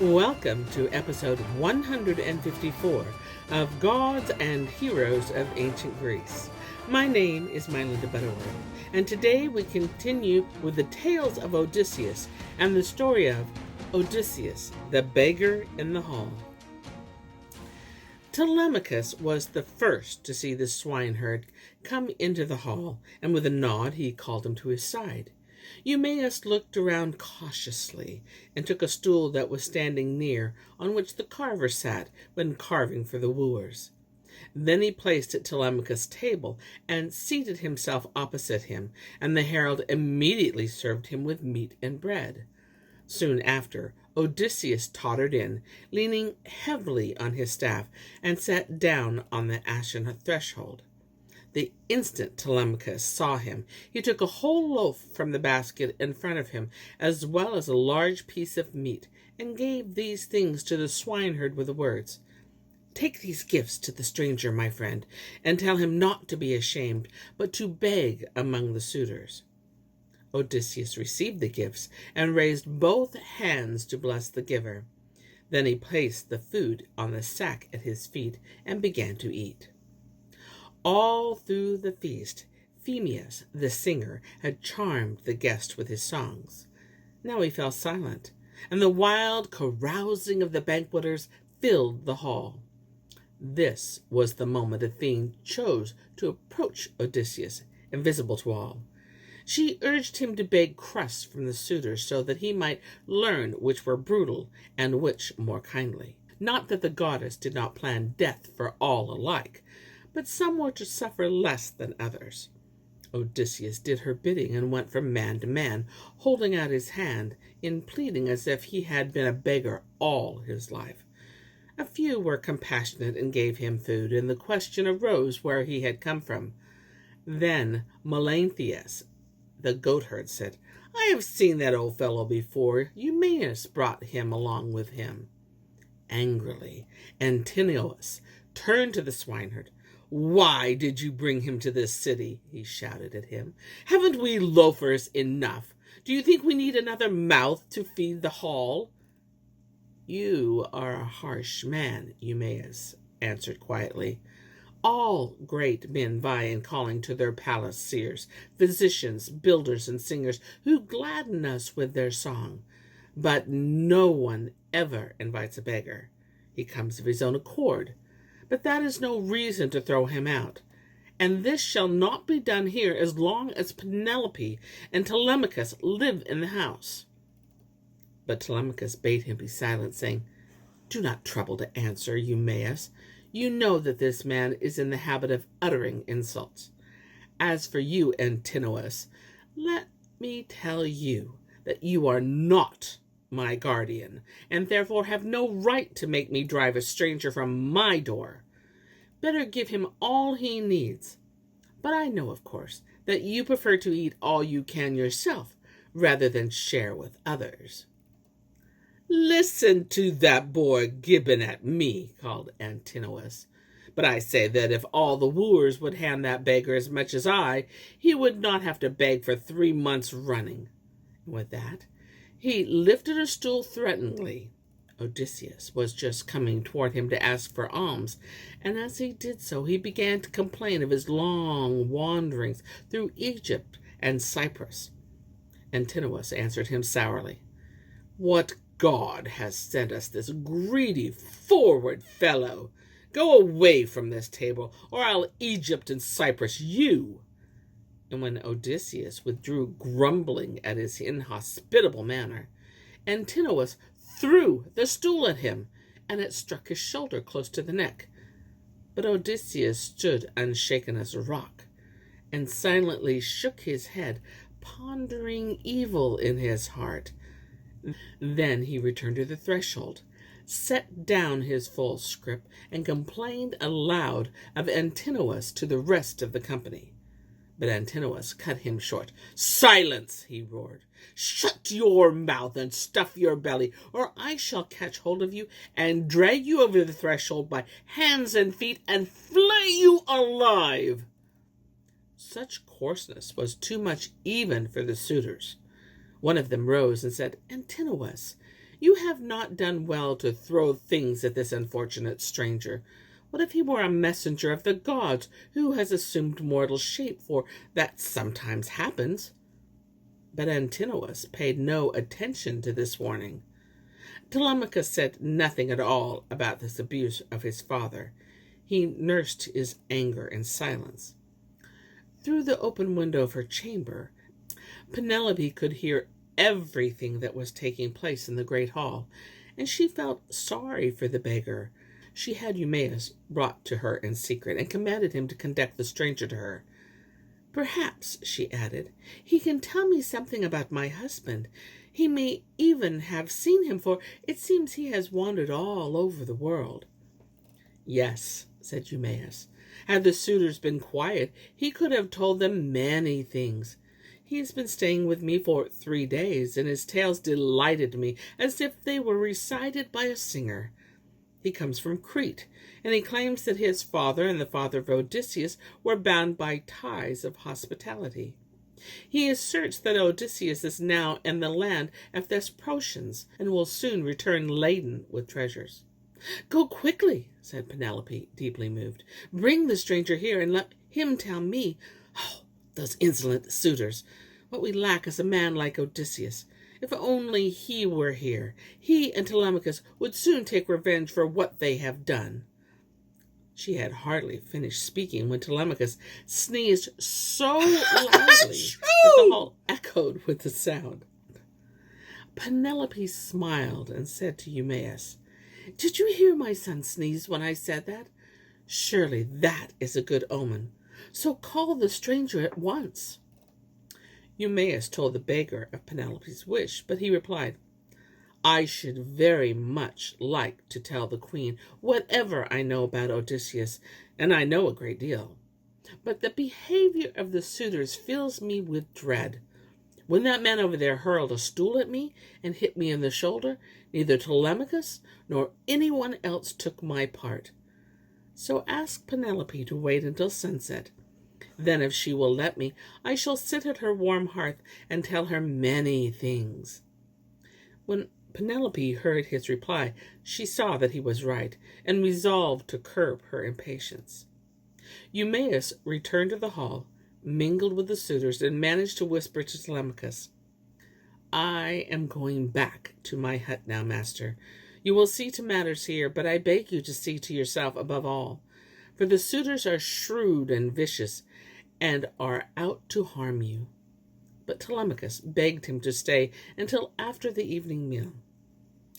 Welcome to episode 154 of Gods and Heroes of Ancient Greece. My name is MyLinda, Butterworth, and today we continue with the tales of Odysseus and the story of Odysseus, the beggar in the hall. Telemachus was the first to see the swineherd come into the hall, and with a nod he called him to his side. Eumaeus looked around cautiously and took a stool that was standing near, on which the carver sat when carving for the wooers. Then he placed at Telemachus' table and seated himself opposite him, and the herald immediately served him with meat and bread. Soon after, Odysseus tottered in, leaning heavily on his staff, and sat down on the ashen threshold. The instant Telemachus saw him, he took a whole loaf from the basket in front of him, as well as a large piece of meat, and gave these things to the swineherd with the words, "Take these gifts to the stranger, my friend, and tell him not to be ashamed, but to beg among the suitors." Odysseus received the gifts, and raised both hands to bless the giver. Then he placed the food on the sack at his feet, and began to eat. All through the feast, Eumaeus, the singer, had charmed the guest with his songs. Now he fell silent, and the wild carousing of the banqueters filled the hall. This was the moment Athene chose to approach Odysseus, invisible to all. She urged him to beg crusts from the suitors so that he might learn which were brutal and which more kindly. Not that the goddess did not plan death for all alike, but some were to suffer less than others. Odysseus did her bidding and went from man to man, holding out his hand in pleading as if he had been a beggar all his life. A few were compassionate and gave him food, and the question arose where he had come from. Then MyLinda, the goatherd, said, "I have seen that old fellow before. Eumaeus brought him along with him." Angrily, Antinous turned to the swineherd. "Why did you bring him to this city?" he shouted at him. "Haven't we loafers enough? Do you think we need another mouth to feed the hall?" "You are a harsh man," Eumaeus answered quietly. "All great men vie in calling to their palace seers, physicians, builders, and singers, who gladden us with their song. But no one ever invites a beggar. He comes of his own accord. But that is no reason to throw him out. And this shall not be done here as long as Penelope and Telemachus live in the house." But Telemachus bade him be silent, saying, "Do not trouble to answer, Eumaeus. You know that this man is in the habit of uttering insults. As for you, Antinous, let me tell you that you are not my guardian, and therefore have no right to make me drive a stranger from my door. Better give him all he needs. But I know, of course, that you prefer to eat all you can yourself, rather than share with others." "Listen to that boy gibbing at me," called Antinous. "But I say that if all the wooers would hand that beggar as much as I, he would not have to beg for 3 months running." And with that, he lifted a stool threateningly. Odysseus was just coming toward him to ask for alms, and as he did so, he began to complain of his long wanderings through Egypt and Cyprus. Antinous answered him sourly, "What god has sent us this greedy, forward fellow? Go away from this table, or I'll Egypt and Cyprus you." And when Odysseus withdrew, grumbling at his inhospitable manner, Antinous threw the stool at him, and it struck his shoulder close to the neck. But Odysseus stood unshaken as a rock, and silently shook his head, pondering evil in his heart. Then he returned to the threshold, set down his full scrip, and complained aloud of Antinous to the rest of the company. But Antinous cut him short. "Silence!" he roared. "Shut your mouth and stuff your belly, or I shall catch hold of you and drag you over the threshold by hands and feet and flay you alive." Such coarseness was too much even for the suitors. One of them rose and said, "Antinous, You have not done well to throw things at this unfortunate stranger. What if he were a messenger of the gods who has assumed mortal shape, for that sometimes happens?" But Antinous paid no attention to this warning. Telemachus said nothing at all about this abuse of his father. He nursed his anger in silence. Through the open window of her chamber, Penelope could hear everything that was taking place in the great hall, and she felt sorry for the beggar. She had Eumaeus brought to her in secret, and commanded him to conduct the stranger to her. "Perhaps," she added, "he can tell me something about my husband. He may even have seen him, for it seems he has wandered all over the world." "Yes," said Eumaeus. "Had the suitors been quiet, he could have told them many things. He has been staying with me for 3 days, and his tales delighted me as if they were recited by a singer. He comes from Crete, and he claims that his father and the father of Odysseus were bound by ties of hospitality. He asserts that Odysseus is now in the land of Thesprotians, and will soon return laden with treasures." "Go quickly," said Penelope, deeply moved. "Bring the stranger here, and let him tell me. Oh, those insolent suitors! What we lack is a man like Odysseus. If only he were here, he and Telemachus would soon take revenge for what they have done." She had hardly finished speaking when Telemachus sneezed so loudly that the hall echoed with the sound. Penelope smiled and said to Eumaeus, "Did you hear my son sneeze when I said that? Surely that is a good omen. So call the stranger at once." Eumaeus told the beggar of Penelope's wish, but he replied, "I should very much like to tell the queen whatever I know about Odysseus, and I know a great deal. But the behavior of the suitors fills me with dread. When that man over there hurled a stool at me and hit me in the shoulder, neither Telemachus nor anyone else took my part. So ask Penelope to wait until sunset. Then, if she will let me, I shall sit at her warm hearth and tell her many things." When Penelope heard his reply, she saw that he was right, and resolved to curb her impatience. Eumaeus returned to the hall, mingled with the suitors, and managed to whisper to Telemachus, "I am going back to my hut now, master. You will see to matters here, but I beg you to see to yourself above all, for the suitors are shrewd and vicious, and are out to harm you." But Telemachus begged him to stay until after the evening meal.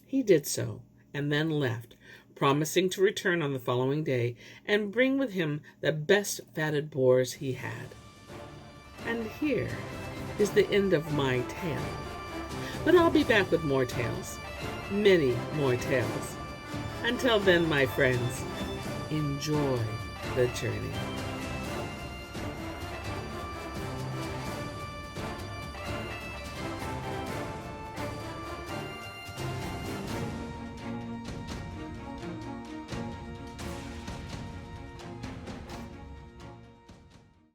He did so, and then left, promising to return on the following day and bring with him the best fatted boars he had. And here is the end of my tale. But I'll be back with more tales, many more tales. Until then, my friends, enjoy the journey.